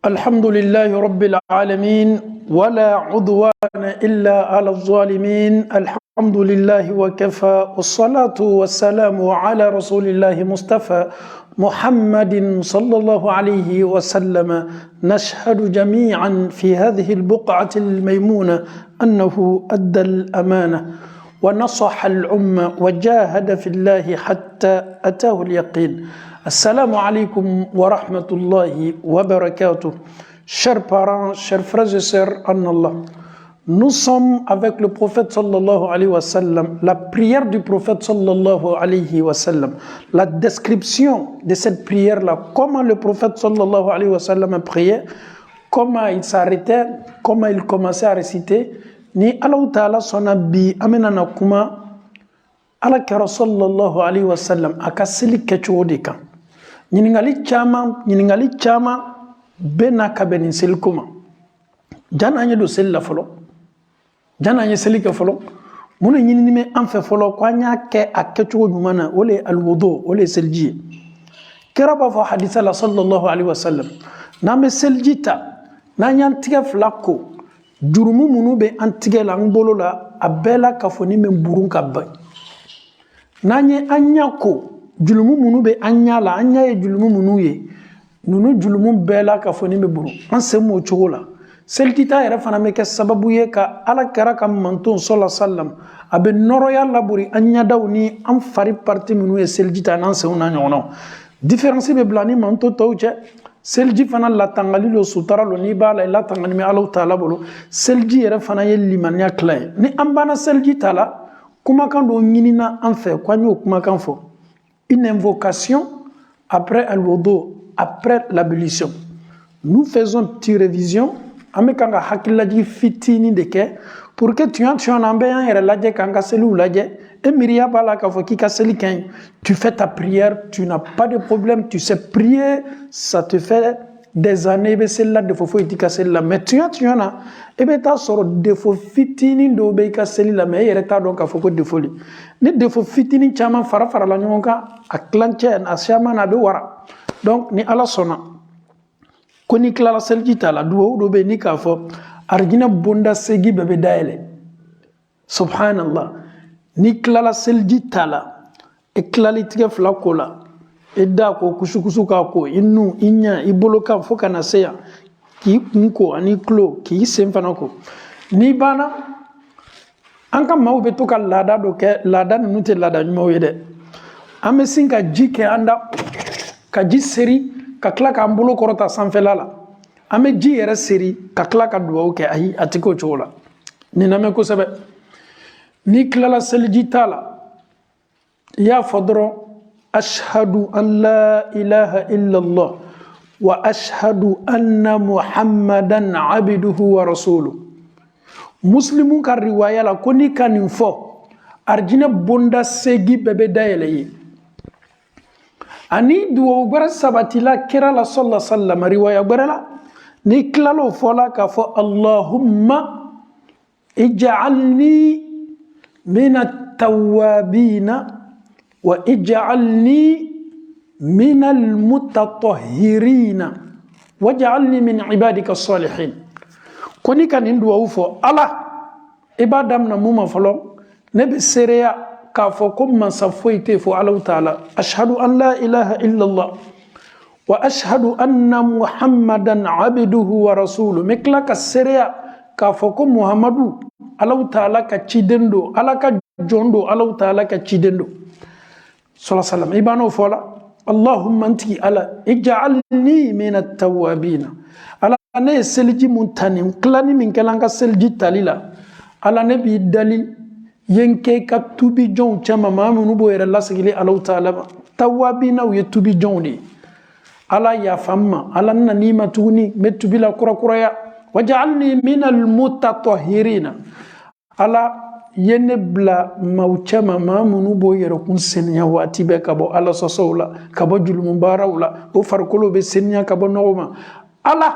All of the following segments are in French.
الحمد لله رب العالمين ولا عدوان إلا على الظالمين الحمد لله وكفى والصلاة والسلام على رسول الله مصطفى محمد صلى الله عليه وسلم نشهد جميعا في هذه البقعة الميمونة أنه أدى الأمانة ونصح الأمة وجاهد في الله حتى أتاه اليقين. Assalamu alaikum wa rahmatullahi wa barakatuh. Chers parents, chers frères et sœurs en Allah, nous sommes avec le prophète sallallahu alayhi wa sallam, la prière du prophète sallallahu alayhi wa sallam, la description de cette prière-là, comment le prophète sallallahu alayhi wa sallam priait, comment il s'arrêtait, comment il commençait à réciter, ni Allah ta'ala son abi amenana kuma ala kara sallallahu alayhi wa sallam akasili kechuodika. Ñiningali chama bena kabeni selkuma jana ñe do sella folo jana ñe selika folo muna ñini me en fe folo kwa ñake akkecho ñumana wole alwudu wole selji kiraba fa hadisa la sallallahu alaihi wasallam na me seljita na ñantiga flako jurumu munu be antige la ngolo la abela kafoni me burun kabba nanye anyako julumu munu be anya la anya ye julumu munu ye nunu julumu bela ka foni me buru an se mo chogola seltita yere fana me ke sababu ye ka ala kara kam manton sallallahu sallam abe noro ya laburi anya dawni am fari parti munu ye seltita nan se una nyono différence be blani manto tawche selji fana la tangali lo sutara lo ni bala la tangani me ala taala bolo selji yere fana ye limanya clay ni ambana selji tala kuma kan do nyinina an fe kwanyo kuma kan fo une invocation après al-wudu, après l'ablution. Nous faisons une petite révision. Amekanga hakilaji fitini deke pour que tu en ambiance et reladje kanga selu ladje et miria bala ka foki ka seli ken. Tu fais ta prière, tu n'as pas de problème, tu sais prier, ça te fait des années be celle-là de fofo itika celle-là mais tu en as et ben ta soro de fo fitini do be ka celle-là mais yere ta donc ka foko de folie ni de fo fitini chama fara la nyonka a clanche na chama na be wara donc ni ala sona koni kala seljita la do be ni ka fo arjina bonda segi bebe daele subhanallah ni kala seljita la e klali tige flakola edda ko kusukusu ka ko innu inya iboloka foka na seya ki nko ani klo ki semfana ko ni bana anka mawbe to kal lada do ke lada nute lada nyumo yede ame sinka jike anda ka ji seri ka kla ka ambolo korota sanfelala ame ji yere seri ka kla ka duwa ke ayi atiko chola ni name ko sebe ni klala seljitala ya fodro أشهد أن لا إله إلا الله وأشهد أن محمدا عبده ورسوله مسلمون كالرواية لكوني كان ينفو أرجينا بوندا سيجي ببدا يلي أني دو أغبر سباتي لا كرا لا صلى الله عليه وسلم رواية أغبر لا نكلا فولا كفو اللهم اجعلني من التوابين وَإِجْعَلْنِي مِنَ الْمُتَطَهِّرِينَ وَاجْعَلْنِي مِنْ عِبَادِكَ الصَّالِحِينَ كوني كان ندوا وفو الله إبادام نموما فلو نبي سريع كافو كم من صفويته فو الله تعالى أشهد أن لا إله إلا الله وأشهد أن محمدا عبده ورسوله مكلا كسريع كافو كم محمد الله تعالى كتشيدندو الله كجوندو الله تعالى كتشيدندو صلى الله عليه وسلم إبانو فولا اللهم أنتي على اجعلني من التوابين على أنا سلجي منتني كلاني من كلامك سلجي تاليلا على نبي الدليل ينكي كتوبي جون كما ما منو بوير الله سجلي الله تعالى توابين أو يتوبي جوني على يا فما على ننيمة توني متوبي لا كرا كرا وجعلني من المتطهرين على yene bla mauchama mamunu bo yero kun senya wati be kabo ala sosola kabo julum barawla o farkolo be senya kabo noma ala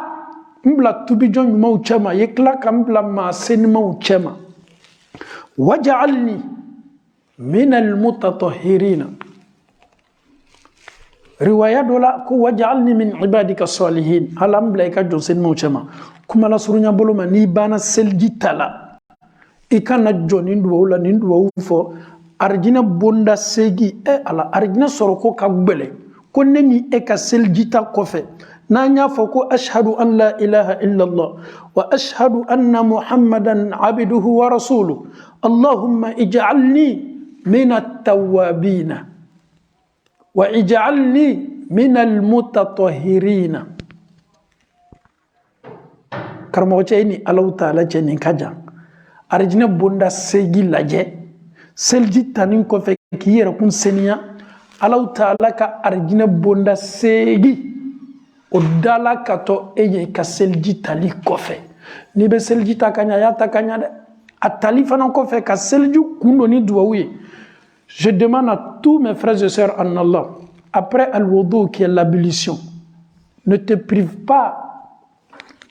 mbla tubi jon mauchama yekla kam bla ma sen mauchama waj'alni min almutatahhirin riwaya dola ko waj'alni min ibadika salihin alam blaika josen mo chama kuma la surunya boloma ni bana selji tala ikana joni ndo la ni ndo fo arjina bonda segi ala arjina soroko ka gbele ko neni e ka selji ta kofe nanya fo ko ashhadu an la ilaha illa allah wa ashhadu anna muhammadan abduhu wa rasuluhu allahumma ij'alni min at-tawwabin wa ij'alni min al-mutatahhirin karmo cheni Allah taala cheni kaja arjina bonda segi laje selji tanin ko fe kiyera kun seniya Allah taala ka arjina bonda segi o dala kato eye ka selji tali ko fe ni be selji takanya ya takanya de atali fana ko fe ka selji kundo ni duwawi. Je demande à tous mes frères et sœurs en Allah, après al-wudu qui est l'ablution, ne te prive pas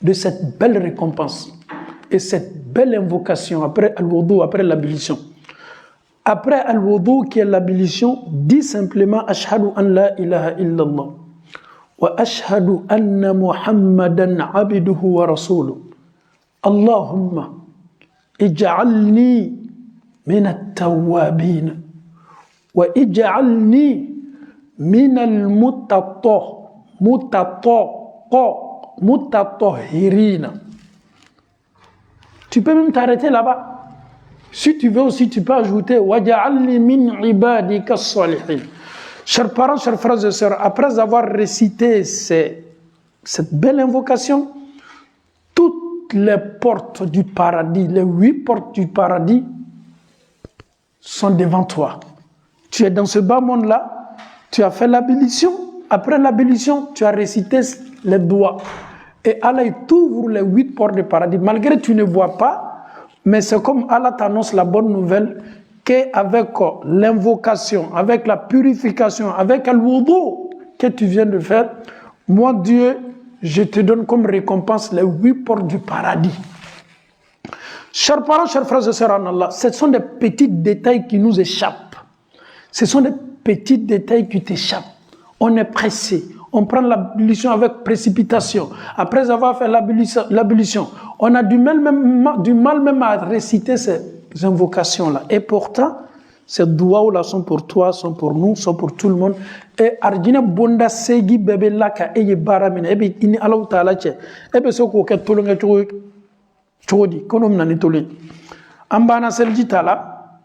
de cette belle récompense et cette belle invocation après al-wudu, après l'ablution. Après al-wudu qui est l'ablution, dis simplement ashhadu an la ilaha illallah wa ashhadu anna muhammadan abduhu wa rasuluhu. Allahumma ij'alni min at-tawwabin wa ij'alni min al-mutatahhirin. Tu peux même t'arrêter là-bas. Si tu veux aussi, tu peux ajouter waj'alni min ibadika as-salihin. Chers parents, chers frères et sœurs, après avoir récité cette belle invocation, toutes les portes du paradis, les 8 portes du paradis sont devant toi. Tu es dans ce bas monde-là, tu as fait l'ablution. Après l'ablution, tu as récité les doigts. Et Allah t'ouvre les 8 portes du paradis. Malgré que tu ne vois pas, mais c'est comme Allah t'annonce la bonne nouvelle qu'avec l'invocation, avec la purification, avec le wudu que tu viens de faire, moi Dieu, je te donne comme récompense les 8 portes du paradis. Chers parents, chers frères et sœurs en Allah, ce sont des petits détails qui nous échappent. Ce sont des petits détails qui t'échappent. On est pressé. On prend l'ablution avec précipitation. Après avoir fait l'ablution, on a du mal même à réciter ces invocations-là. Et pourtant, ces doigts-là sont pour toi, sont pour nous, sont pour tout le monde. Et Arjina Bonda Segi Bebe Laka Eye Baramina, Ebe Ini Allah Ta'ala Che, Ebe Soko Ketolonga Chodi, Konom Nanitoli. Ambana Selji Tala,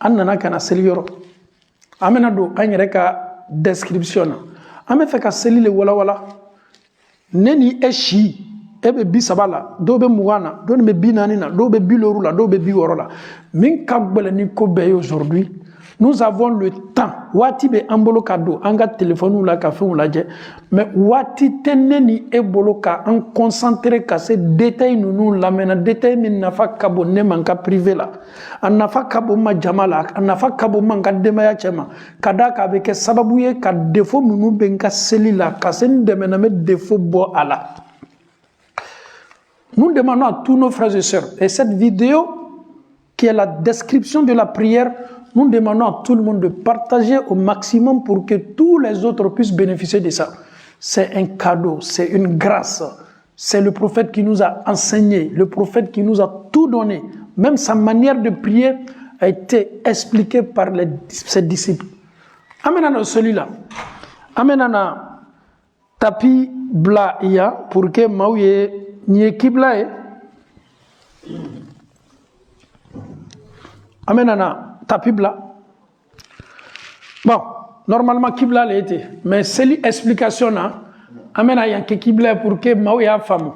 Annana Kana Selioro. Amena do anyere ka description ame fe ka seli le wala wala neni eshi ebe bi sabala do be mugana do be binani na do be biloru la do be biworo la min ka gbele ni ko be aujourd'hui. Nous avons le temps wati be ambolo kado anga téléphone la ka fe la je mais wati teneni e boloka en concentré ka ces détails nous lamena détail min nafa kabo ne manka privé la anafa kabo ma jamala anafa kabo manka demaya chema kada ka be ke sababu ye ka défaut nous benka selila ka sen demena me défaut bo ala. Nous demandons à tous nos frères et sœurs, et cette vidéo qui est la description de la prière, nous demandons à tout le monde de partager au maximum pour que tous les autres puissent bénéficier de ça. C'est un cadeau, c'est une grâce. C'est le prophète qui nous a enseigné, le prophète qui nous a tout donné. Même sa manière de prier a été expliquée par ses disciples. Amenana celui-là. Amenana tapi bla iya pour que maouye nye kibla e. Amenana tapis blanc. Bon, normalement, Kibla l'a été. Mais c'est l'explication. Amena ya ke Kibla pour que Mao ya femme.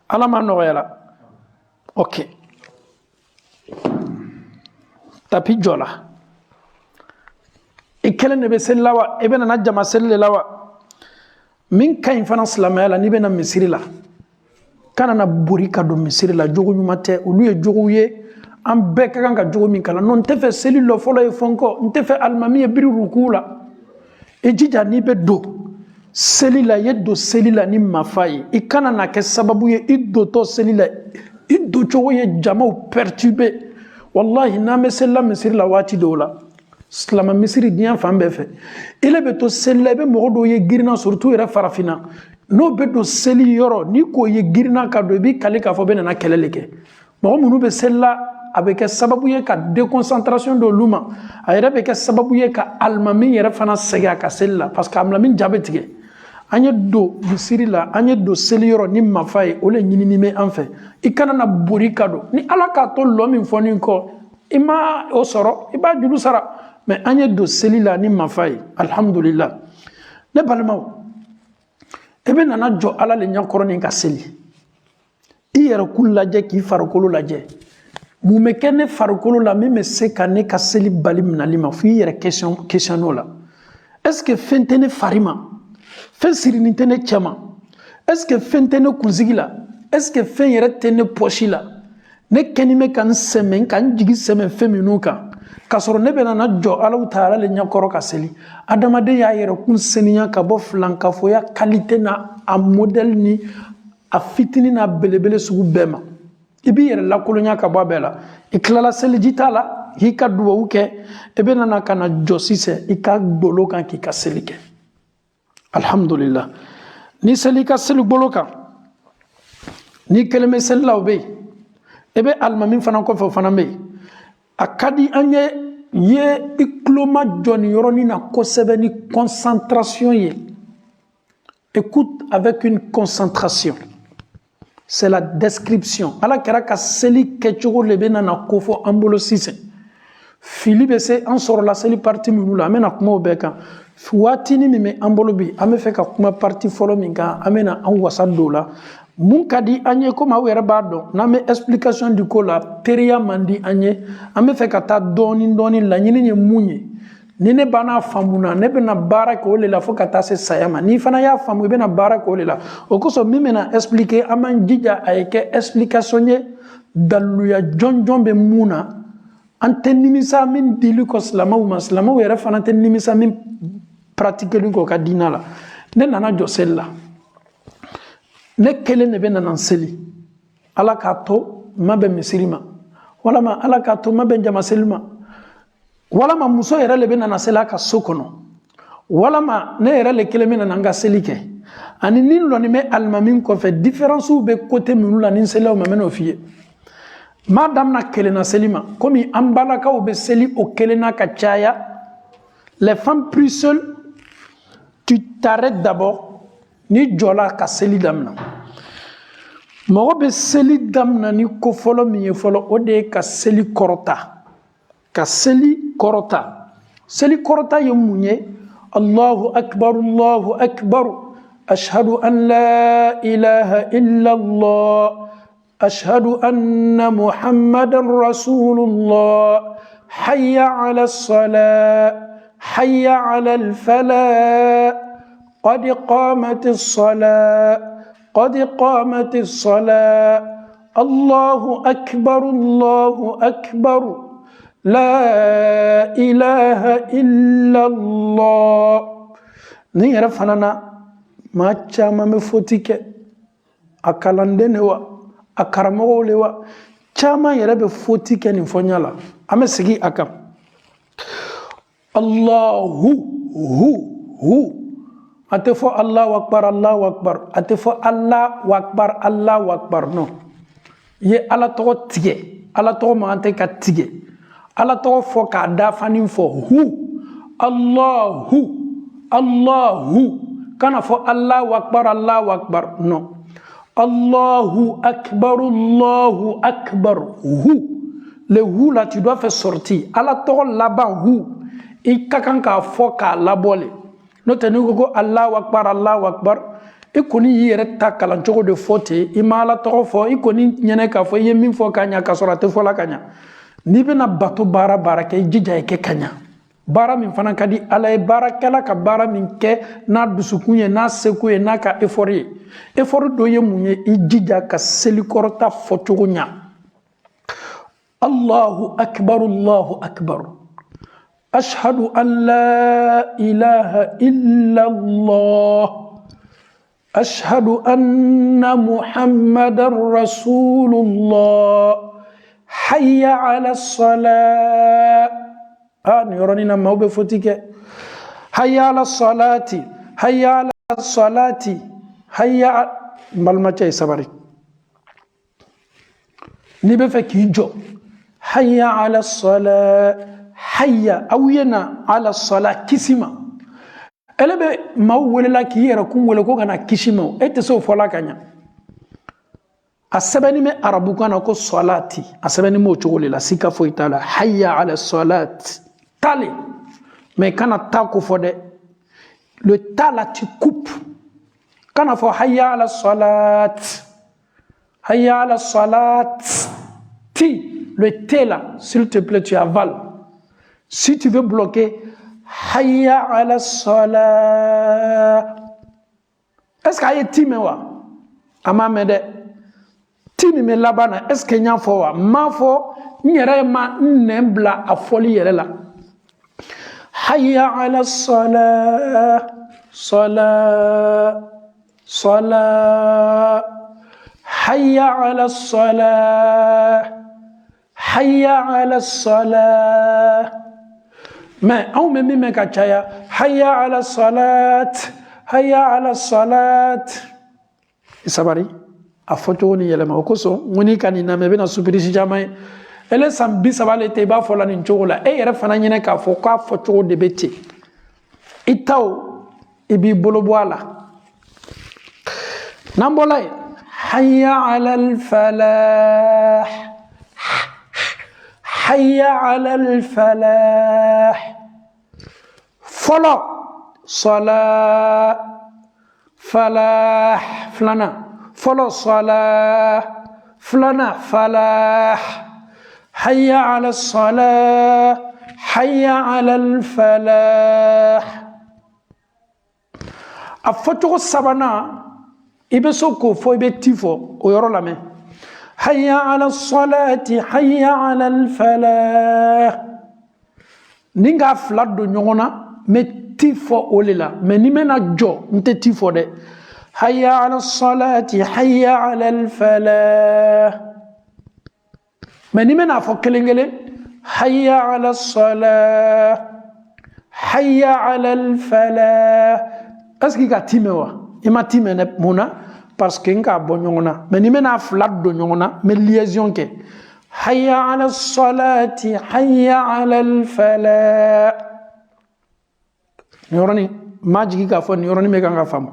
Alama noyala. Ok. Tapis jola. Et quelle ne be sel lawa? Ebe na jama sel lawa. Min ka infana slamela ni be na misiri la. Kana na burika do misiri la jogo nyumate olu ye jogo ye. An bɛɛ ka kan ka jogo min kala non tɛ fɛ seli lɔ fɔlɔ ye fɔnkɔ n tɛ fɛ alimami ye biri ruku la i jija n'i bɛ don seli la i ye don seli la ni mafa ye i kana na kɛ sababu ye i dotɔ seli la i don cogo ye jamaw perturber wallahi n'an bɛ seli la misiri la waati dɔw la silama misiri diɲɛ fan bɛɛ fɛ ile bɛ to seli la i bɛ mɔgɔ dɔw ye girinna surtout yɛrɛ farafinna n'o bɛ don seli yɔrɔ ni k'o ye girinna ka don i b'i kali k'a fɔ bɛ nana kɛlɛ de kɛ mɔgɔ minnu bɛ seli la a bɛ kɛ sababu ye ka déconcentration d'olu ma a yɛrɛ bɛ kɛ sababu ye ka alimami yɛrɛ fana sɛgɛn a ka seli la parce que alimami ja bɛ tigɛ an ye don misiri la an ye don seli yɔrɔ ni mafa ye o le ɲinini bɛ an fɛ i kana na bori ka don ni ala k'a to lɔ min fɔ nin kɔ i ma o sɔrɔ i b'a juru sara mais an ye don seli la ni mafa ye alhamdulillah ne balimaw i bɛ nana jɔ ala le ɲɛkɔrɔ ni ka seli i yɛrɛ ku lajɛ k'i farikolo lajɛ mun bɛ kɛ ne farikolo la min bɛ se ka ne ka seli bali minali ma f'i yɛrɛ question o la est ce que fɛn tɛ ne fari ma fɛn sirinin tɛ ne cɛ ma est ce que fɛn tɛ ne kunsigi la est ce que fɛn yɛrɛ tɛ ne pɔsi la ne kɛni bɛ ka n sɛmɛ ka n jigi sɛmɛ fɛn minnu kan k'a sɔrɔ ne bɛ nana jɔ alaw taala le ɲɛkɔrɔ ka seli adamaden y'a yɛrɛ kun seniya ka bɔ filankafoya qualité na a modèle ni a fitinin n'a belebele sugu bɛɛ ma i b'i yɛrɛ lakolonya ka bɔ a bɛɛ la i tilala seliji t'a la k'i ka duwawu kɛ i bɛ nana ka na jɔ sisan i ka golo kan k'i ka seli kɛ alhamdulillah ni seli ka seli golo kan ni kelen bɛ seli la o bɛ yen i bɛ alimami fana kɔfɛ o fana bɛ yen a ka di an ye i tulo ma jɔ nin yɔrɔnin na kosɛbɛ ni concentration ye écoute avec une concentration c'est la description ala kɛra ka seli kɛcogo le bɛ nana ko fɔ an bolo sisan fili bɛ se an sɔrɔla seli parti minnu la an bɛna kuma o bɛɛ kan waatini min bɛ an bolo bi an bɛ fɛ ka kuma parti fɔlɔ min kan an bɛna an wasa don o la mun ka di an ye komi aw yɛrɛ b'a dɔn n'an bɛ explication di ko la teriya man di an ye an bɛ fɛ ka taa dɔɔni dɔɔni laɲini ye mun ye ni ne banna faamu na ne bɛna baara kɛ o de la fo ka taa se saya ma n'i fana y'a faamu i bɛna baara kɛ o de la o kosɔn min bɛna expliquer an b'an jija a ye kɛ explication ye daluya jɔnjɔn bɛ mun na an tɛ nimisa min dili kɔ silamɛw ma silamɛw yɛrɛ fana tɛ nimisa min pratiqueli kɔ ka diinɛ la ne nana jɔ seli la ne kelen de bɛ nana seli ala k'a to ma bɛ misiri ma walama ala k'a to ma bɛ jama seli ma walama muso yɛrɛ le bɛ nana seli a ka so kɔnɔ walama ne yɛrɛ le kelen bɛ nana n ka seli kɛ ani ni lɔni bɛ alimami kɔfɛ différence bɛ côté minnu la ni selilaw ma n bɛn'o f'i ye m'a damina kelenna seli ma komi an balakaw bɛ seli o kelenna ka caya les femmes plus seules tu t'arrêtes d'abord ni jɔla ka seli damina mɔgɔ bɛ seli damina ni ko fɔlɔ min ye fɔlɔ o de ye ka seli kɔrɔta ka seli kɔrɔta seli kɔrɔta ye mun ye allahu akbar ashhadu an la ilaha illallah ashhadu anna muhammadan rasulullah hayya ala salat hayya ala al-falah قد قامت الصلاة قد قامت الصلاة الله أكبر لا إله إلا الله نيرا فنانا ما تشاما مفوتيك أكالاندين هو أكرمو لوا تشاما يرى بفوتيك نفونيالا أما سيجي أكام الله هو ate fo Allahu akbar ate fo Allahu akbar non ye ala tɔgɔ tigɛ ala tɔgɔ man tɛ ka tigɛ ala tɔgɔ fɔ k'a da fani fɔ hu Allahu kana fɔ Allahu akbar non Allahu akbar hu le hu là tu dois faire sortir ala tɔgɔ laban hu i ka kan k'a fɔ k'a labɔle n'o tɛ n'i ko ko Allahu akbar i kɔni y'i yɛrɛ ta kalan cogo de fɔ ten i ma ala tɔgɔ fɔ i kɔni ɲɛnɛ k'a fɔ i ye min fɔ ka ɲa k'a sɔrɔ a tɛ fɔla ka ɲa n'i bɛna bato baara kɛ i jija i kɛ ka ɲa baara min fana ka di ala ye baarakɛla ka baara min kɛ n'a dusukun ye n'a seko ye n'a ka effort ye effort dɔ ye mun ye i jija ka selikɔrɔta fɔ cogo ɲa Allahu akbar أشهد أن لا إله إلا الله أشهد أن محمد رسول الله حي على الصلاة ni yoroni na maube fotike. Hayya ala salati, hayya ala salati, hayya malmache sabari. Ni be fe ki jo. Hayya ala salat, hayya awiyena ala salat kisima. Elebe mau welela ki yera kum wele ko kana kishima. Ete so fola kanya. Asabani me arabu kana ko salati. Asabani mo chogole la sika fo itala. Hayya ala salat. Tali. Mais kana tako fode. Le tala tu coupe. Kana fo hayya ala salat. Hayya ala salat. Ti. Le T là, s'il te plaît, tu avales. Si tu veux bloquer, hayya ala salat. Est-ce qu'il y a ti mewa? Ama mede. Ti mi me labana. Est-ce qu'il y a fo wa? Ma fo, nyere ma nembla a foli yere la. Hayya ala salat. Salat. Salat. Hayya ala salat. Hayya ala salat. Mais on me met kachaya. Hayya ala salat. Hayya ala salat. Isabari. A photo ni yelema okoso. Muni kanina mebe na supirisi jamai. Ele sambi sabale te ba fola ni nchogola. E yere fana nyene ka fo kwa photo de beti. Itao ibi bolobwala. Nambolai. Hayya ala al-falah. Hayya ala al-falah. Follow. Salah. Falah. Flana. Follow salah. Flana. Falah. Hayya ala salah. Hayya ala al-falah. A photo sabana. Ibe soko fo ibe tifo. Oyoro la main. Hayya ala salati, hayya ala al-falah. Ninga flat do nyongona, me tifo olela. Me ni mena jo, nte tifo de. Hayya ala salati, hayya ala al-falah. Me ni mena fo kelengele. Hayya ala salah, hayya ala al-falah. Est-ce qu'il y a timewa? Il m'a timé mona. Parce que nga bon nyongona mais ni mena flat do nyongona mais liaison ke hayya ala salati hayya ala al falah yoroni majigi ka fo yoroni me kanga fam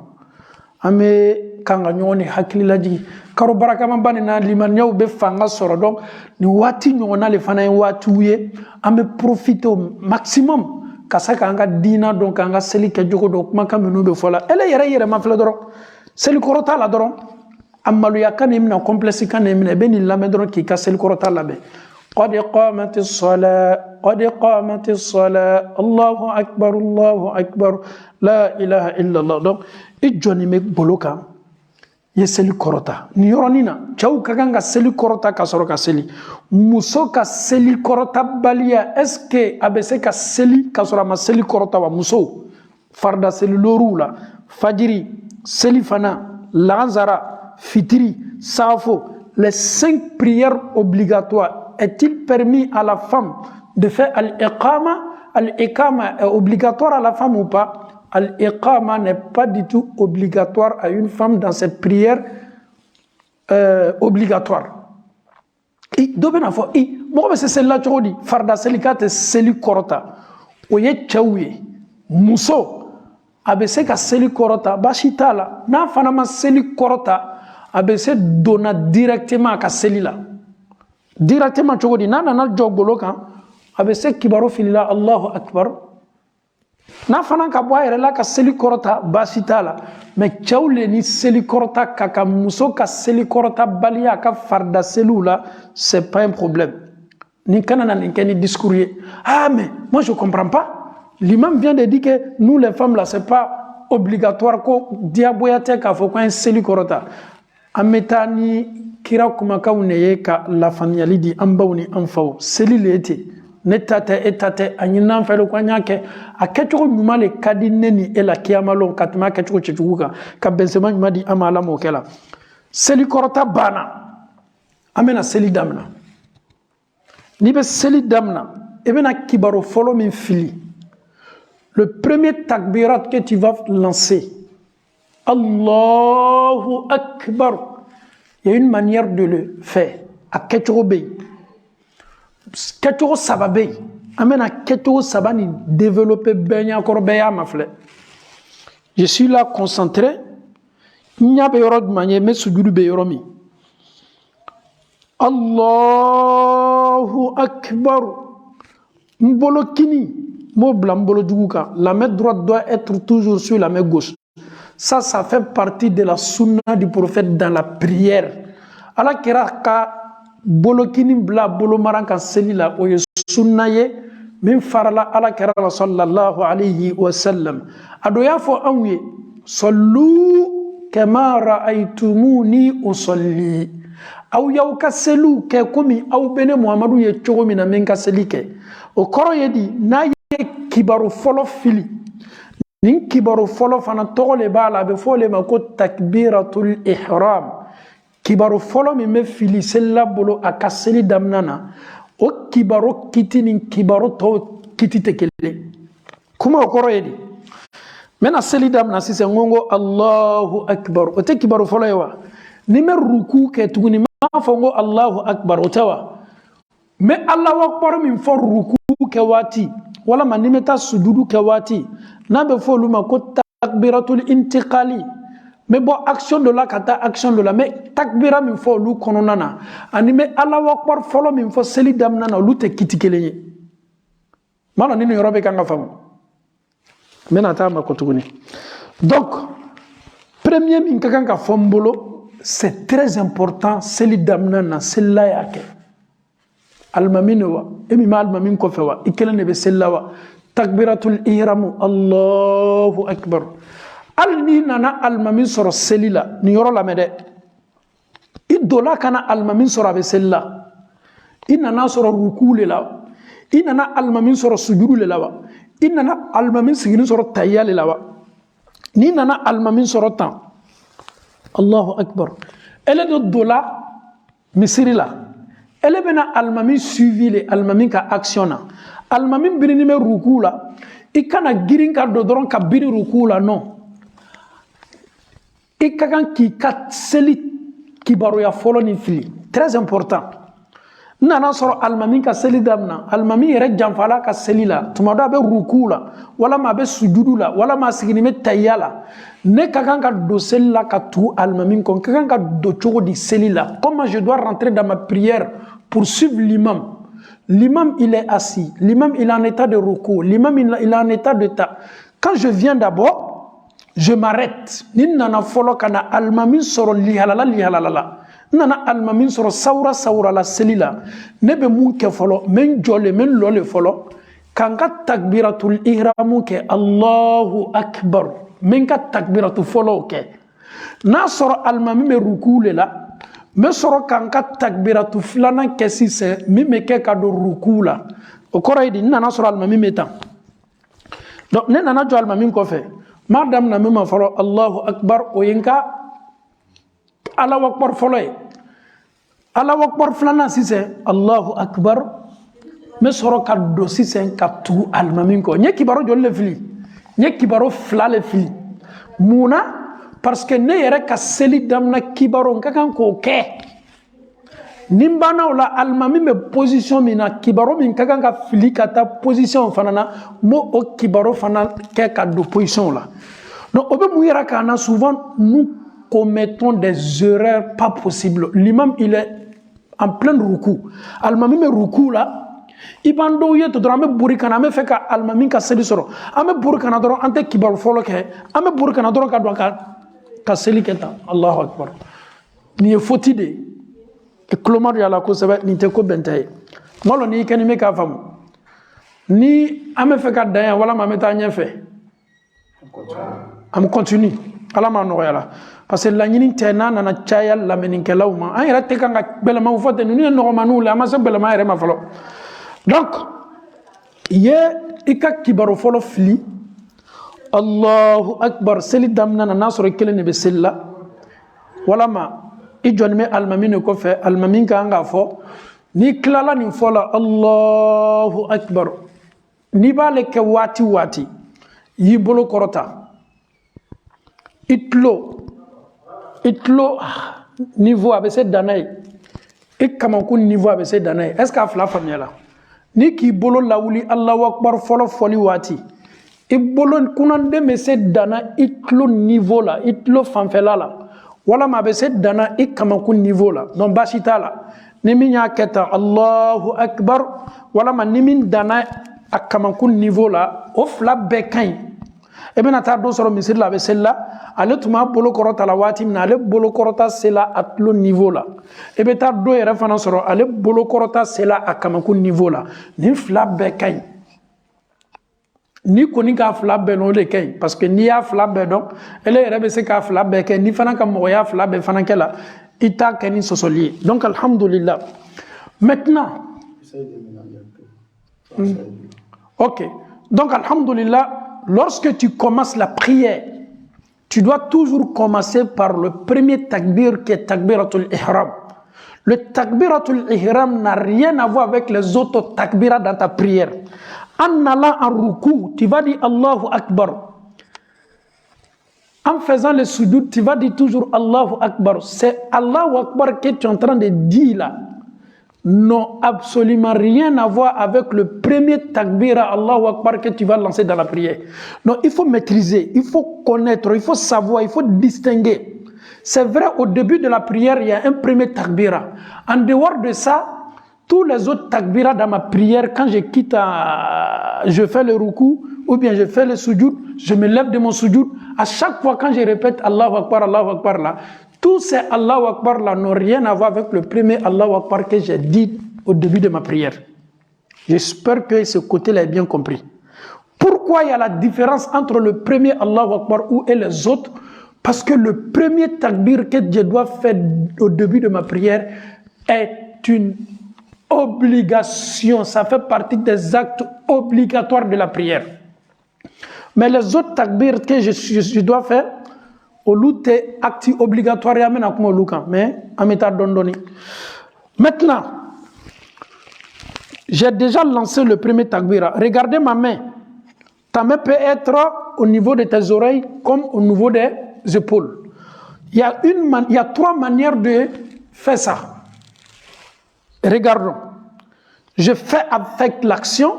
ame kanga nyoni hakili laji karo baraka man bani na liman nyaw be fanga soro donc ni wati nyona le fana wati wiye ame profiter au maximum kasaka anga dina donc anga seli ke jogo do kuma kameno be fola ele yere ma fla doro seli korota la doron amalu yakane mina complexe kane mina beni lame doron ki ka seli korota la be qad qamatis salat Allahu akbar la ilaha illa Allah donc ijoni me boloka ye seli korota ni yoronina chaw kaganga seli korota ka soro ka seli muso ka seli korota balia est-ce que abc ka seli ka soro ma seli korota wa muso farda seli lorula fajiri Selifana, Lanzara, Fitri, Safo, les 5 prières obligatoires, est-il permis à la femme de faire al-iqama? Al-iqama est obligatoire à la femme ou pas? Al-iqama n'est pas du tout obligatoire à une femme dans cette prière obligatoire. Dobena fo mo be se la chodi farda selikate seli korota oye chawye muso abese ka seli korota bashitala na fana ma seli korota abese dona directement ka seli la directement chogodi nana na jogolo kan abese kibaro filila Allahu akbar na fana ka boire la ka seli korota bashitala mais chawle ni seli korota kaka muso ka seli korota balia ka farda selula c'est pas un problème ni kanana ni keni discours ah mais moi je comprends pas. L'imam vient de dire que nous les femmes là c'est pas obligatoire ko diaboyate ka fo ko en seli korota ametani kira kuma ka uneye ka la famille di ambawni amfaw seli lete netate etate anyina fele ko nyake akecho nyuma le kadineni ela kiamalo katma kecho chechuka ka benzema nyuma di amala mokela seli korota bana amena seli damna ni be seli damna et bien kibaro follow min fili. Le premier takbirat que tu vas lancer, Allahu Akbar. Il y a une manière de le faire. À Ketchorobé. Ketchoro Sababé. Amena Ketchoro Sabani développer Benya Korbeya Mafle. Je suis là concentré. Nya beyorod manye me sujudu beyoromi. Allahu Akbar. Mbolo kini. Mo blanc mbolo djouka. La main droite doit être toujours sur la main gauche. Ça fait partie de la sunna du prophète dans la prière. Allah kira ka bolo kini bla bolo maranka selila o ye sunna ye min farala Allah kira sallallahu alayhi wa sallam. Ado ya fo anwe sallu kama ra'aytumuni usalli. Aw yaw ka selu ke komi aw bene Muhammadu ye chogo mina men ka selike. O koro ye di na ye kibaru folo fili. Nin kibaru folo fana togole bala be fole ma ko takbiratul ihram. Kibaru folo mi me fili sella bolo akaseli damnana. O kibaru kiti nin kibaru to kiti tekele. Kuma okoro yedi. Mena seli damna sise ngongo Allahu Akbar. O te kibaru folo yewa. Ni me ruku ke tuguni ma fongo Allahu Akbar o tewa. Me Allahu Akbar min fo ruku ke wati. Wala ma nimeta sujudu ke wati. Nabe fo luma ko takbiratul intiqali. Mais bon, action de la kata, action de la. Mais takbira min fo lu kononana. Ani me Allahu Akbar folo min fo seli damnana lu te kitikeleye. Mala nini yorobe kanga famu. Mena ta ma kotuguni. Donc, premier min kakanga fombolo, c'est très important seli damnana sella yake. Almamine wa, emi ma almamin ko fewa, ikele be sella wa. Takbiratul ihramu Allahu Akbar. Al ni nana almamin soro selila ni yoro la mede. Idola kana almamin soro abe sella. Inana soro ruku le la. Inana almamin soro sujudu le la. Inana almamin sigini soro tayya le la. Ni nana almamin soro tan. Allahu Akbar. Elle de dola misiri la. Elle bena almamin suivi le almamin ka actionna. Almamin birini me ruku la. Ikana girin ka do doron ka biri ruku la non. Ikakan ki kat seli kibaru ya folo ni fili. Très important. Nana soro almamin ka seli damna. Almamin yere janfala ka seli la. Tumada be ruku la. Wala ma be sujudu la. Wala ma sigini me tayya la. Ne kakan ka do seli la ka tu almamin kon. Kakan ka do chogo di seli la. Comment je dois rentrer dans ma prière pour suivre l'imam. L'imam il est assis. L'imam il est en état de ruku. L'imam il est en état de ta. Quand je viens d'abord, je m'arrête. Ni nana folo kana almamin soro lihalala. Nana almamin soro saura la selila. Nebe mun ke folo, men jole, men lole folo. Kanga takbiratul ihramu ke Allahu Akbar. Men ka takbiratul folo ke. Na soro almamin me ruku la. Me soro kanga takbiratul flana ke sise. Mi me ke kado ruku la. O kora yedi, nana soro almamin me tan. Donc, ne nana jo almamin ko fe. Madame na mema folo Allahu Akbar oyinka Allahu Akbar folo e Allahu Akbar flana sise Allahu Akbar me soro ka do sise ka tu almamin ko nye kibaro jolle fili nye kibaro flale fili muna parce que ne yere ka seli damna kibaro ngakan ko ke nimbana wala almami me position mina kibaro min kakan ka fili kata position fanana mo o kibaro fana ke ka do position la. Donc obe muyera kana souvent nous commettons des erreurs pas possibles. L'imam il est en plein ruku. Almami me ruku la ibando yeto dro ame buri kana me feka almami ka seli soro. Ame buri kana dro ante kibaro folo ke. Ame buri kana dro ka do ka seli keta. Allahu Akbar. Ni fotide e klomar ya la ko sebe ni te ko bentaye molo ni keni me ka famu ni ame fe ka dan wala ma meta nyefe am continue ala ma no yala parce que la nyini tena na chaya la meninke lawma an yara te kanga belema u fote ni no manu la ma se belema yare ma falo donc ye ika kibaru folo fili Allahu Akbar seli damna na nasoro kele ne be sella wala ma ijon me almamin ko fe almamin ka nga fo Ni klala nin fola Allahu Akbar. Ni b'a le kɛ waati waati y'i bolo kɔrɔta. Itlo niveau a bɛ se danna ye. I kamakun niveau a bɛ se danna ye. Est-ce que a fila faamuyala? Ni k'i bolo lawuli Allahu Akbar fɔlɔ fɔli waati. I bolo kunnanden bɛ se danna itlo niveau la, itlo fanfɛla la. Walama a bɛ se danna I kamakun niveau la. Donc baasi t'a la. Ni min y'a kɛ tan Allahu Akbar walama ni min danna a kamakun niveau la, o fila bɛɛ ka ɲi. E bɛna taa dɔ sɔrɔ misiri la a bɛ seli la, ale tun b'a bolo kɔrɔta la waati min na, ale bolo kɔrɔta sela a tulo niveau la. E bɛ taa dɔ yɛrɛ fana sɔrɔ ale bolo kɔrɔta sela a kamakun niveau la. Nin fila bɛɛ ka ɲi. Ni kɔni k'a fila bɛɛ dɔn o de ka ɲi parce que n'i y'a fila bɛɛ dɔn, ele yɛrɛ bɛ se k'a fila bɛɛ kɛ, ni fana ka mɔgɔya fila bɛɛ fana kɛ la, I t'a kɛ ni sɔsɔli ye. Donc alhamdulillah. Maintenant, ok. Donc alhamdulillah, lorsque tu commences la prière, tu dois toujours commencer par le premier takbir qui est takbiratul ihram. Le takbiratul ihram n'a rien à voir avec les autres takbiras dans ta prière. En allant en ruku, tu vas dire Allahu Akbar. En faisant le sujoud, tu vas dire toujours Allahu Akbar. C'est Allahu Akbar que tu es en train de dire là. Non, absolument rien à voir avec le premier takbira Allahu Akbar que tu vas lancer dans la prière. Non, il faut maîtriser, il faut connaître, il faut savoir, il faut distinguer. C'est vrai, au début de la prière, il y a un premier takbira. En dehors de ça, tous les autres takbiras dans ma prière, quand je quitte, je fais le ruku, ou bien je fais le sujoud, je me lève de mon sujoud. À chaque fois, quand je répète Allahu Akbar là, tous ces Allahu Akbar là n'ont rien à voir avec le premier Allahu Akbar que j'ai dit au début de ma prière. J'espère que ce côté-là est bien compris. Pourquoi il y a la différence entre le premier Allahu Akbar et les autres? Parce que le premier takbir que je dois faire au début de ma prière est une obligation. Ça fait partie des actes obligatoires de la prière. Mais les autres takbir que je dois faire, au lieu de actes obligatoires, mais en méta dondoni. Maintenant, j'ai déjà lancé le premier takbira. Regardez ma main. Ta main peut être au niveau de tes oreilles comme au niveau des épaules. Il y a trois manières de faire ça. Regardons. Je fais avec l'action,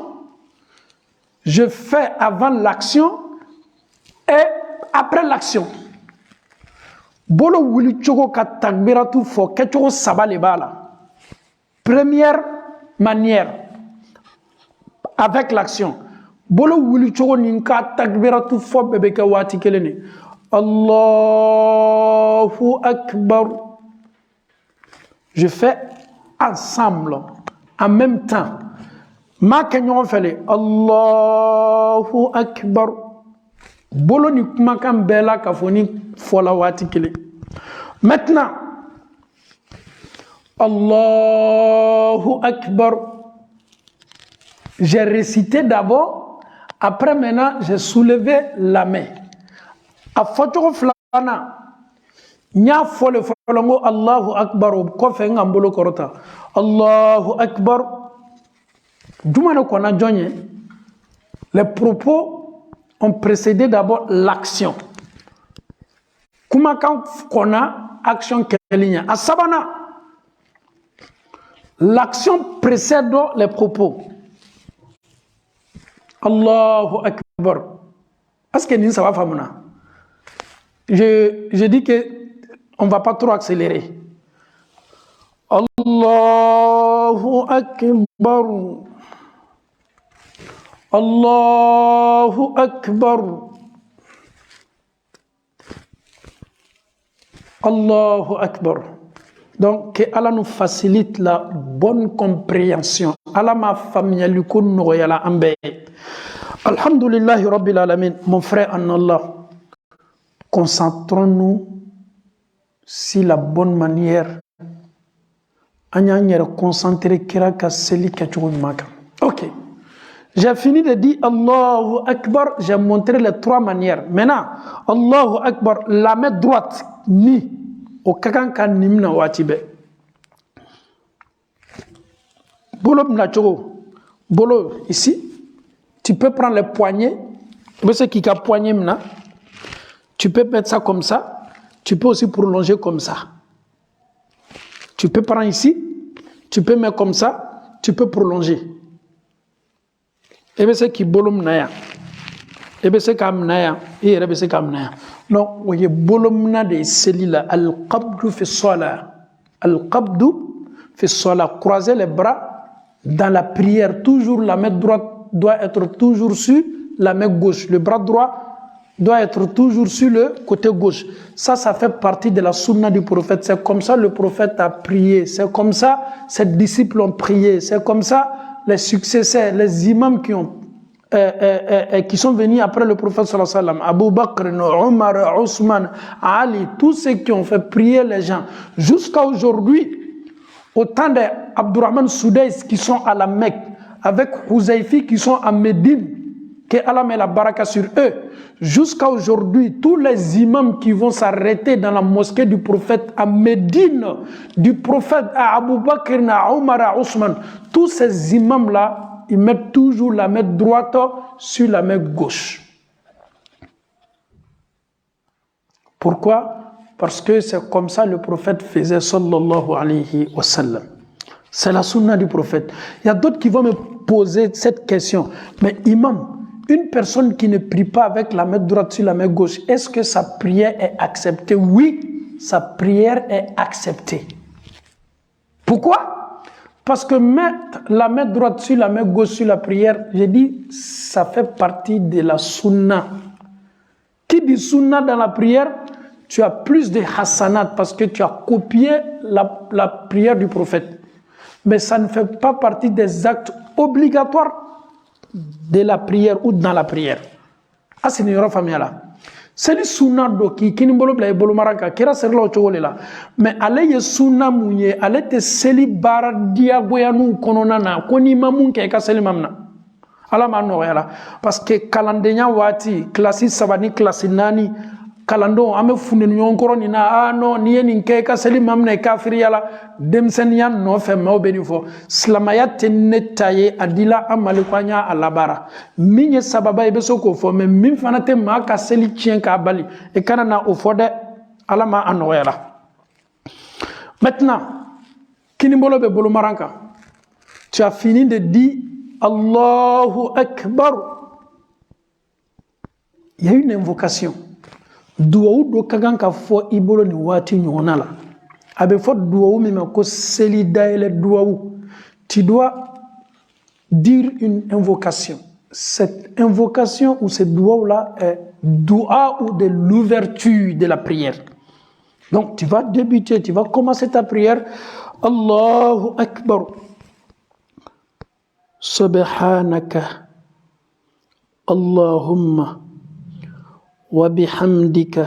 je fais avant l'action et après l'action. Bolo wuli chogo ka takbiratu fo kechogo sabale bala. Première manière avec l'action. Bolo wuli chogo ninka takbiratu fo bebeke wati kelene. Allahu Akbar. Je fais ensemble, en même temps. Ma kenyon fele Allahu Akbar. Bolo ni kumakan bela kafoni fola wati kele. Maintenant, Allahu Akbar. J'ai récité d'abord, après maintenant j'ai soulevé la main. A foto flana, nya fole folongo Allahu Akbar ko fe ngambolo korota. Allahu Akbar. Dumano kona jonye. Les propos ont précédé d'abord l'action. Kuma kan kona action kelinya. A sabana, l'action précède les propos. Allahu Akbar. Est-ce que nous ça va famuna? Je dis que on ne va pas trop accélérer. Allahu Akbar. Allahu Akbar. Allahu Akbar. Donc, que Allah nous facilite la bonne compréhension. Allah m'a familiarisé noyala ambe. Alhamdulillah Rabbil Alamin. Mon frère en Allah, concentrons-nous si la bonne manière. Ok. J'ai fini de dire Allahu Akbar. J'ai montré les trois manières. Maintenant, Allahu Akbar, la main droite, ni. Au kakan kan nimna watibe. Bolo mnachogo. Bolo, ici, tu peux prendre les poignets. Ce qui a poignet mna. Tu peux mettre ça comme ça. Tu peux aussi prolonger comme ça. Tu peux prendre ici. Tu peux mettre comme ça. Tu peux prolonger. Et bien c'est qui bolo mnaya. Et bien c'est comme mnaya. Et bien c'est comme mnaya. Non, voyez, bolo mna de celui-là. Al-qabdu fi sola. Al-qabdu fi sola. Croiser les bras dans la prière. Toujours la main droite doit être toujours sur la main gauche. Le bras droit doit être toujours sur le côté gauche. Ça fait partie de la sunna du prophète. C'est comme ça le prophète a prié. C'est comme ça ses disciples ont prié. C'est comme ça les successeurs, les imams qui sont venus après le prophète sallallahu alayhi wa sallam, Abu Bakr, Omar, Ousmane, Ali, tous ceux qui ont fait prier les gens. Jusqu'à aujourd'hui, autant d'Abdurrahman Soudais qui sont à la Mecque, avec Huzaifi qui sont à Médine, que Allah met la baraka sur eux. Jusqu'à aujourd'hui, tous les imams qui vont s'arrêter dans la mosquée du prophète à Médine, du prophète à Abu Bakr, à Omar, à Ousmane, tous ces imams-là, ils mettent toujours la main droite sur la main gauche. Pourquoi? Parce que c'est comme ça le prophète faisait, sallallahu alayhi wa sallam. C'est la sunna du prophète. Il y a d'autres qui vont me poser cette question. Mais imam, une personne qui ne prie pas avec la main droite sur la main gauche, est-ce que sa prière est acceptée? Oui, sa prière est acceptée. Pourquoi? Parce que mettre la main droite sur la main gauche sur la prière, j'ai dit, ça fait partie de la sunna. Qui dit sunna dans la prière? Tu as plus de hasanat parce que tu as copié la prière du prophète. Mais ça ne fait pas partie des actes obligatoires de la prière ou dans la prière. Ah, c'est une famille là. C'est le sunna doki qui ne bolo bolo maraka kera serlo chogolela. Mais allez ye sunna munye allez te seli bara diagoyanu konona na koni mamun ke ka seli mamna. Ala ma no yala parce que kalandenya wati classe sabani classe nani kalando ame funen nyonkoro ni na no ni yen ke ka seli mamna kafiri yala demsenian no fe mo benifo slamayat netaye adila amalikwanya alabara minye sababa ebe soko fo me min fanate ma ka seli chien ka bali e kana na ofode alama anoyala. Maintenant kinibolo be bolo maranka tu as fini de dire Allahu Akbar. Il y a une invocation. Duaou do kagan ka fo ibolo ni wati nyona la. Abe fo duaou mi ko seli daele duaou. Tu dois dire une invocation. Cette invocation ou ce duaou là est dua ou de l'ouverture de la prière. Donc tu vas débuter, tu vas commencer ta prière. Allahu Akbar. Subhanaka Allahumma wa bihamdika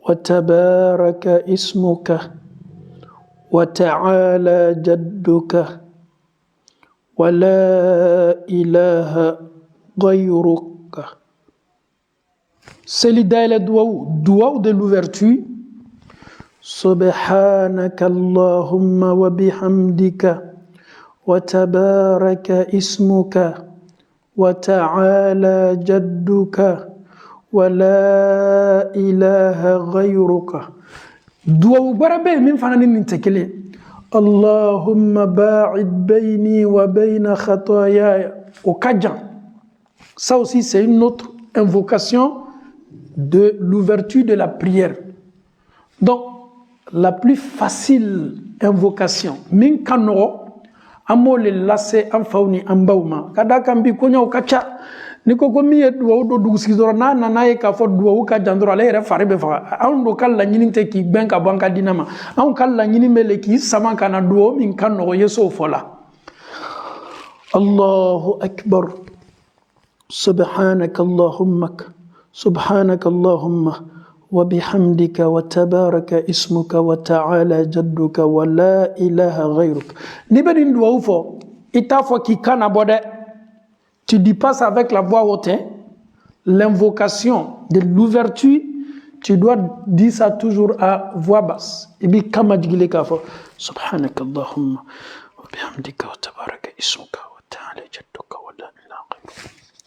wa tabaraka ismuka wa ta'ala jadduka wa la ilaha ghayruka. C'est l'idée dua de l'ouverture. Subhanaka Allahumma wa bihamdika wa tabaraka ismuka wa ta'ala jadduka wa la ilaha ghayruka. Dua barabe min fanani min tekele. Allahumma ba'id bayni wa bayna khataaya au kajan. Ça aussi c'est une autre invocation de l'ouverture de la prière. Donc la plus facile invocation min kanoro amole lasse am fawni am bawma kada kambi ko nyaw kacha niko ko mi do do dusigoro na e ka fo do ka jandoro ale re fare be fa an do kala nyini te ki ben ka banka dinama an kala nyini mele ki sama kana do min kanno yeso fola. Allahu akbar. Subhanaka Allahumma wa bihamdika wa tabaraka ismuka wa ta'ala jadduka wa la ilaha ghayruk. Nibedin doit fo ita fo ki kana bode. Tu dis pas ça avec la voix haute. L'invocation de l'ouverture, tu dois dire ça toujours à voix basse. Et puis kama digile ka fo subhanaka Allahumma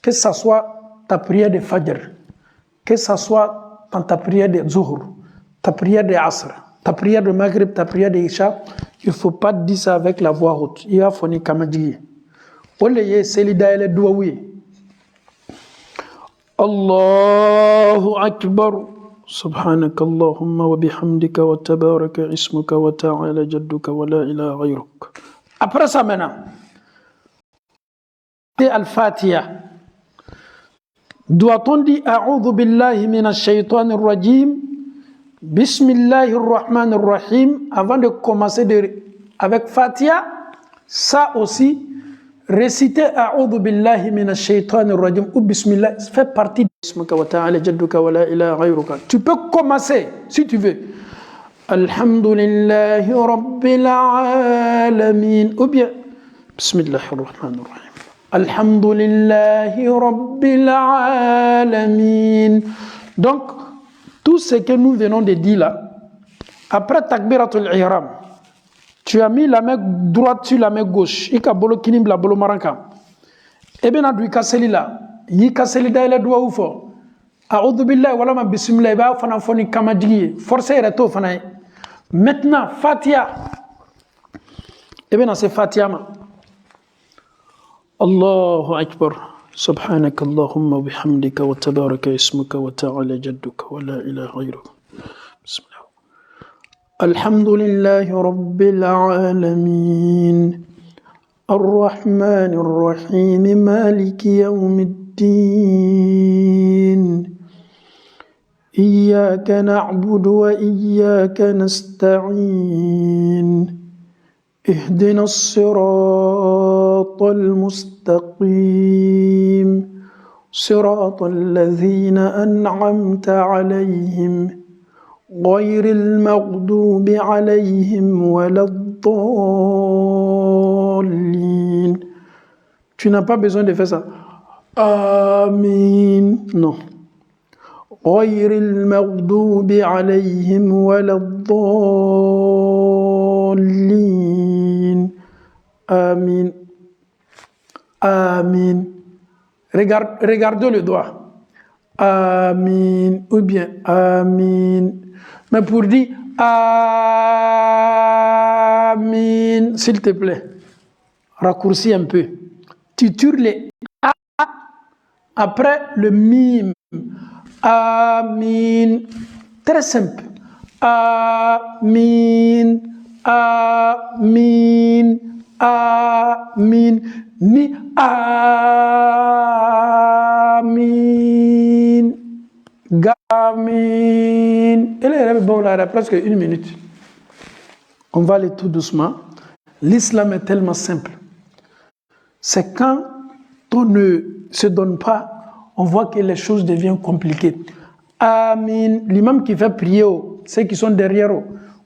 Que ça soit ta prière de Fajr, que ça soit dans ta prière de Zuhr, ta prière de Asr, ta prière de Maghrib, ta prière de Isha, il ne faut pas dire ça avec la voix haute. Il y a foni kamadji. Oleye selida ele douawi. Allahu Akbar. سبحانك اللهم وبحمدك وتبارك اسمك وتعالى جدك ولا إله غيرك. Après ça maintenant, c'est Al-Fatiha. Doit-on dire A'udhu billahi minash shaitanir rajim, Bismillahir rahmanir rahim avant de commencer avec Fatiha? Ça aussi, réciter A'udhu billahi minash shaitanir rajim ou Bismillah fait partie de tu peux commencer si tu veux. Alhamdulillahi rabbil alamin ou bien Bismillahir rahmanir rahim. Alhamdulillahi rabbil alamin. Donc tout ce que nous venons de dire là, après takbiratul ihram, tu as mis la main droite sur la main gauche, ika bolo kinim la bolo maranka. Et bien adu kaseli là, yi kaseli da ila dua ufo. A'udhu billahi wala ma bismillah ba fana foni kamadji, forcer reto fana. Maintenant Fatiha. Et bien c'est Fatiha ma. Allahu Akbar. سبحانك اللهم وبحمدك وتبارك اسمك وتعالى جدك ولا إله غيرك. بسم الله. الحمد لله رب العالمين الرحمن الرحيم مالك يوم الدين إياك نعبد وإياك نستعين اهدنا الصراط المستقيم صراط الذين أنعمت عليهم غير المغضوب عليهم ولا الضالين. Tu n'as pas besoin de faire ça. Amin. Non. غير المغضوب عليهم ولا الضالين. Amin. Amin. Regardez le doigt. Amin. Ou bien Amin. Mais pour dire Amin, s'il te plaît, raccourcis un peu. Tu tires les A après le mime. Amin. Très simple. Amin. Amin. Amin. Ni Amin. Gamin. Elle est bon là, presque 1 minute. On va aller tout doucement. L'islam est tellement simple. C'est quand on ne se donne pas, on voit que les choses deviennent compliquées. Amin. L'imam qui fait prier, ceux qui sont derrière,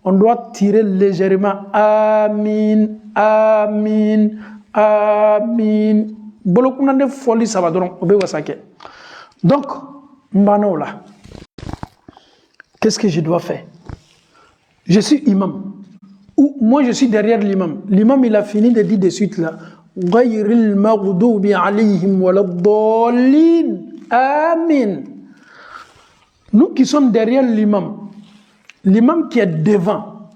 on doit tirer légèrement. Amin. Amin. Amin. Bolokuna de folie, ça va donc. Donc, Mbano là, qu'est-ce que je dois faire? Je suis imam. Ou moi je suis derrière l'imam. L'imam il a fini de dire de suite là. Ghayril maghdubi alayhim waladdallin. Amin. Nous qui sommes derrière l'imam qui est devant,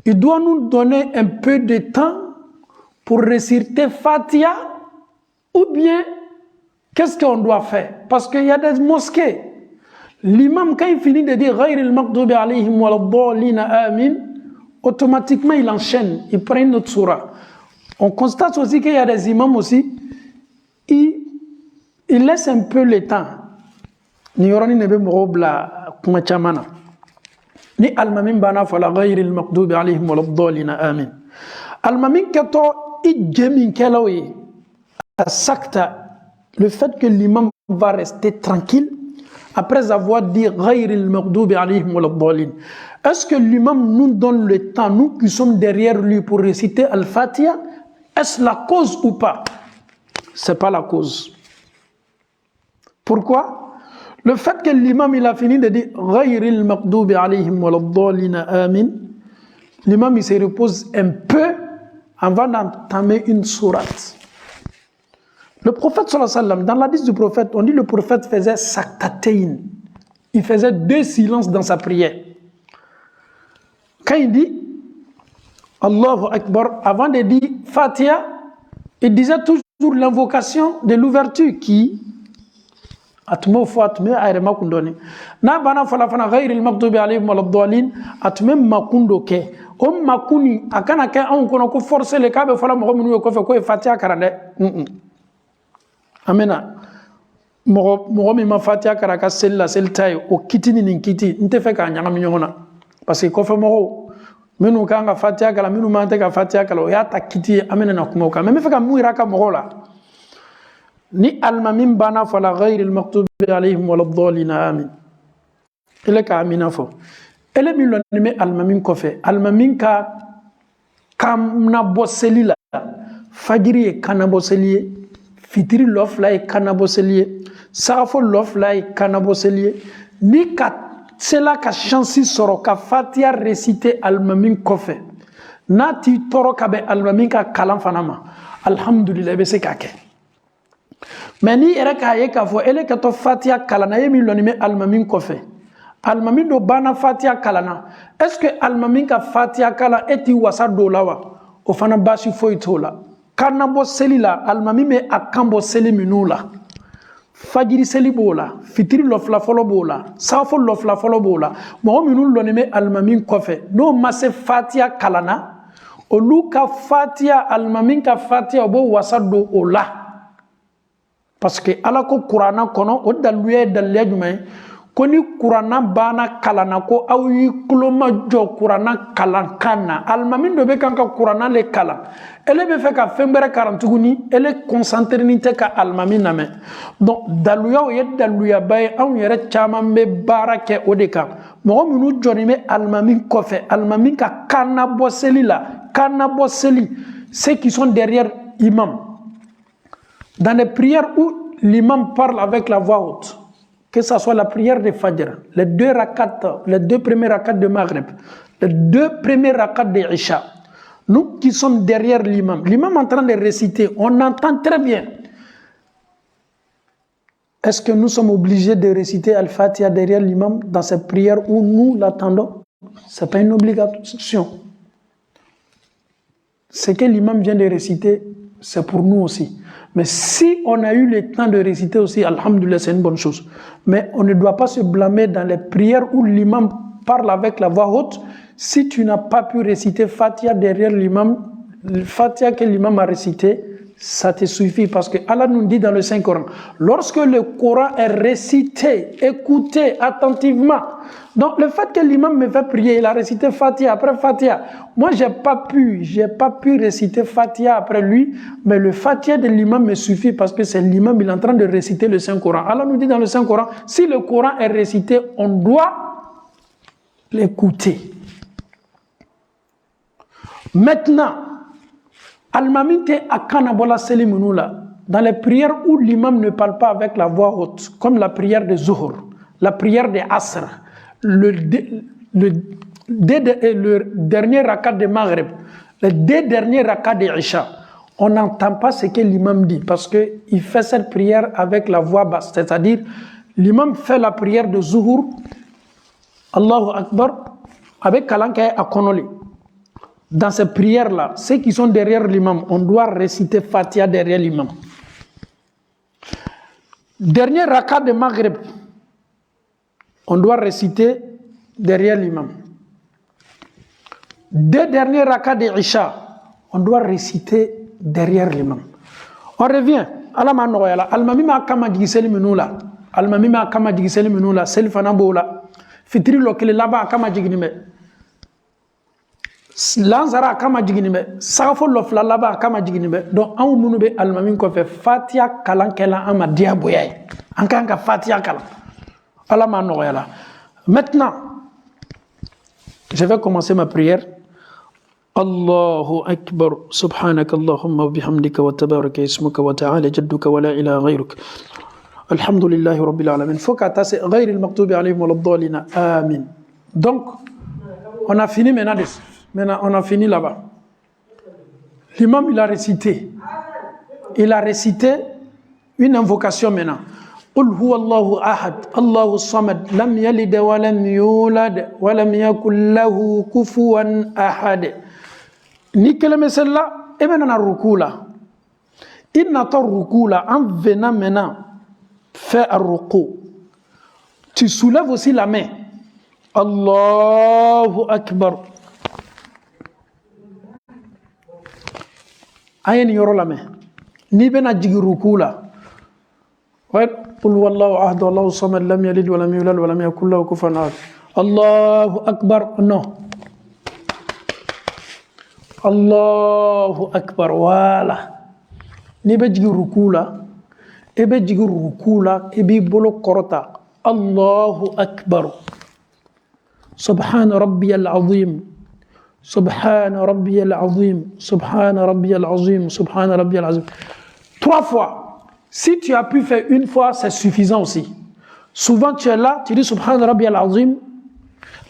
il doit nous donner un peu de temps pour réciter Fatiha ou bien qu'est-ce qu'on doit faire? Parce qu'il y a des mosquées. L'imam, quand il finit de dire Ghayril maghdubi alayhim waladdallin amin, automatiquement il enchaîne, il prend une autre surah. On constate aussi qu'il y a des imams aussi, ils laissent un peu le temps. Ni yorani nebe mrobla kumachamana. Ni almamin bana fala Ghayril maghdubi alayhim waladdallin amin. Almamin kato i jemin kelawi sakta. Le fait que l'imam va rester tranquille après avoir dit Ghayril maghdubi alayhim waladdallin. Est-ce que l'imam nous donne le temps, nous qui sommes derrière lui, pour réciter Al-Fatiha? Est-ce la cause ou pas? C'est pas la cause. Pourquoi? Le fait que l'imam il a fini de dire Ghayril maghdubi alayhim waladdallin amin, l'imam il se repose un peu avant d'entamer une sourate. Le prophète sallallahu alayhi wa sallam, dans l'hadith du prophète, on dit le prophète faisait saktatein. Il faisait 2 silences dans sa prière. Quand il dit Allahu Akbar, avant de dire Fatiha, il disait toujours l'invocation de l'ouverture qui atme fo atme ayre makundoni na bana fala fana ghayril maghdubi alayhim waladdallin atme makundo ke o makuni akana ke an kono ko forcer le kabe fala mo minu ko fe ko Fatiha karande amena mo mi ma Fatiha karaka sella sel tay o kitini nin kiti nte fe ka nyanga mi nyona parce que ko fe mo minu kanga Fatiha kala minu ma te ka Fatiha kala o ya ta kiti amena na kumo ka me fe ka mu iraka mo la ni almamim bana fala ghayril maghdubi alayhim waladdallin amin ele ka amina fo ele mi lo ni me almamim ko fe almamim ka kamna boseli la fajiri e kana boseli fitiri lof la e kana boseli safo lof la e kana boseli ni ka cela ka chance soro ka Fatiha réciter almamim ko fe nati toro ka be almamim ka kalam fanama alhamdulillah be se ka ke mais ni era ka ye ka fo ele ka to Fatiha kalana ye mi lo ni me almamin ko fe almamin do bana Fatiha kalana est-ce que almamin ka Fatiha kala eti wasa do lawa o fana basi foi tola kana bo seli la almamin me akambo seli minula fajiri seli bola fitiri lo fla folo bola safo lo fla folo bola mo minul lo ni me almamin ko fe no masse Fatiha kalana o luka Fatiha almamin ka Fatiha bo wasa do o la parce que ala ko Qur'ana kono o daluye dalle jumay koni Qur'ana bana kalana ko awi kuloma jo Qur'ana kalan kana almamin do be kanka Qur'ana le kala ele be fe ka fembere 40 guni ele concentré ni te ka almamin name donc daluya o yed daluya bay aw yere chaman be barake odeka mo munu joni me almamin ko fe almamin ka kana boseli la kana boseli ceux qui sont derrière imam. Dans les prières où l'imam parle avec la voix haute, que ce soit la prière de Fajr, les 2 premiers rakats de Maghrib, les 2 premiers rakats de Isha, nous qui sommes derrière l'imam en train de réciter, on entend très bien. Est-ce que nous sommes obligés de réciter Al-Fatiha derrière l'imam dans cette prière où nous l'attendons? Ce n'est pas une obligation. Ce que l'imam vient de réciter, c'est pour nous aussi. Mais si on a eu le temps de réciter aussi, alhamdoulilah, c'est une bonne chose. Mais on ne doit pas se blâmer dans les prières où l'imam parle avec la voix haute. Si tu n'as pas pu réciter Fatiha derrière l'imam, Fatiha que l'imam a récité, ça te suffit. Parce que Allah nous dit dans le Saint-Coran, lorsque le Coran est récité, écoutez attentivement. Donc le fait que l'imam me fait prier, il a récité Fatiha après Fatiha. Moi, j'ai pas pu réciter Fatiha après lui, mais le Fatiha de l'imam me suffit parce que c'est l'imam, il est en train de réciter le Saint-Coran. Allah nous dit dans le Saint-Coran, si le Coran est récité, on doit l'écouter. Maintenant, Al-Maminte Akanabola Selimunula, dans les prières où l'imam ne parle pas avec la voix haute, comme la prière de Zuhur, la prière de Asr, le dernier rakat de Maghrib, les 2 derniers rakats de Isha, on n'entend pas ce que l'imam dit parce qu'il fait cette prière avec la voix basse, c'est-à-dire l'imam fait la prière de Zuhur, Allahu Akbar, avec Kalankaye Akonoli. Dans ces prières-là, ceux qui sont derrière l'imam, on doit réciter Fatiha derrière l'imam. Dernier rakat de Maghrib, on doit réciter derrière l'imam. 2 derniers rakats de Isha, on doit réciter derrière l'imam. On revient à la manoyala. Al-Mamima kama digiseli minula. Al-Mamima kama digiseli minula. Selfana bola. Fitri lokele laba kama diginime. Lanzara kama diginime. Safo lofla laba kama diginime. Donc an munu be Al-Mamim ko fe Fatiha kalan kala ama dia boyay. An kan ka Fatiha kalan. Ala manoyala. Maintenant, je vais commencer ma prière. Allahu Akbar, subhanaka Allahumma wa bihamdika wa tabaraka ismuka wa ta'ala jadduka wa la ilaha ghayruk. Alhamdulillahi rabbil alamin. Faut qu'à tasser ghayril maghdubi alayhim wa laddallina. Amin. Donc, on a fini maintenant. Maintenant, on a fini là-bas. L'imam, il a récité. Il a récité une invocation maintenant. قل هو الله أحد الله الصمد لم يلد ولم يولد ولم يكن له كفوا أحد. Ni keleme celle-là, et maintenant on ruku là. Il n'attend ruku là, en venant maintenant faire un ruku. Tu soulèves aussi la main. Allahu Akbar. Ayen yoro la main. Ni bena jigi ruku là. Ouais. قل هو الله أحد الله الصمد لم يلد ولم يولد ولم يكن له كفوا أحد. الله أكبر. Non. Allahu Akbar. Voilà. Ni be jigi ruku la. E be jigi ruku la. E bi bolo korota. Allahu Akbar. Subhana Rabbiyal Azim. Subhana Rabbiyal Azim. Subhana Rabbiyal Azim. Subhana Rabbiyal Azim. 3 fois. Si tu as pu faire une fois, c'est suffisant aussi. Souvent, tu es là, tu dis Subhana Rabbiyal Azim.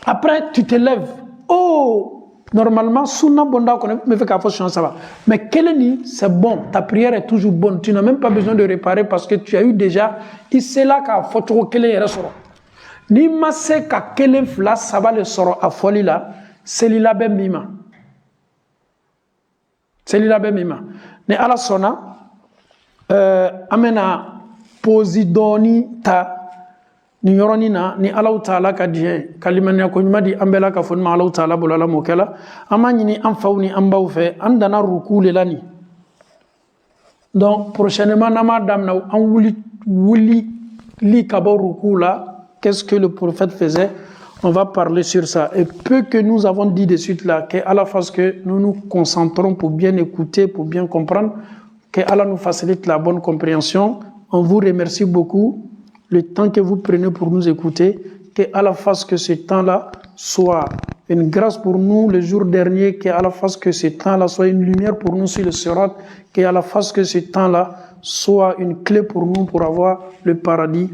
Après, tu te lèves. Oh, normalement, Sunna Bonda, on me fait qu'à force, ça va. Mais Keleni, c'est bon. Ta prière est toujours bonne. Tu n'as même pas besoin de réparer parce que tu as eu déjà. Il sait là qu'à force, Keleni est ressorti. Ni ma se qu'à Keleni fla, ça va le sort à folie là. C'est l'ila ben mima. C'est l'ila ben mima. Mais à la sona. Amena posidoni ta ni yoroni na ni Allahu Taala ka die kalimanya ko nyumadi ambela ka fon ma Allahu Taala bolala mokela amani ni amfawni ambaw fe andana rukule lani. Donc prochainement nama damna an wuli li kabo rukula. Qu'est-ce que le prophète faisait? On va parler sur ça. Et peu que nous avons dit de suite là, qu'à la fois que nous nous concentrons pour bien écouter, pour bien comprendre, que Allah nous facilite la bonne compréhension. On vous remercie beaucoup. Le temps que vous prenez pour nous écouter, que Allah fasse que ce temps-là soit une grâce pour nous le jour dernier, que Allah fasse que ce temps-là soit une lumière pour nous sur le Sirat, que Allah fasse que ce temps-là soit une clé pour nous pour avoir le paradis.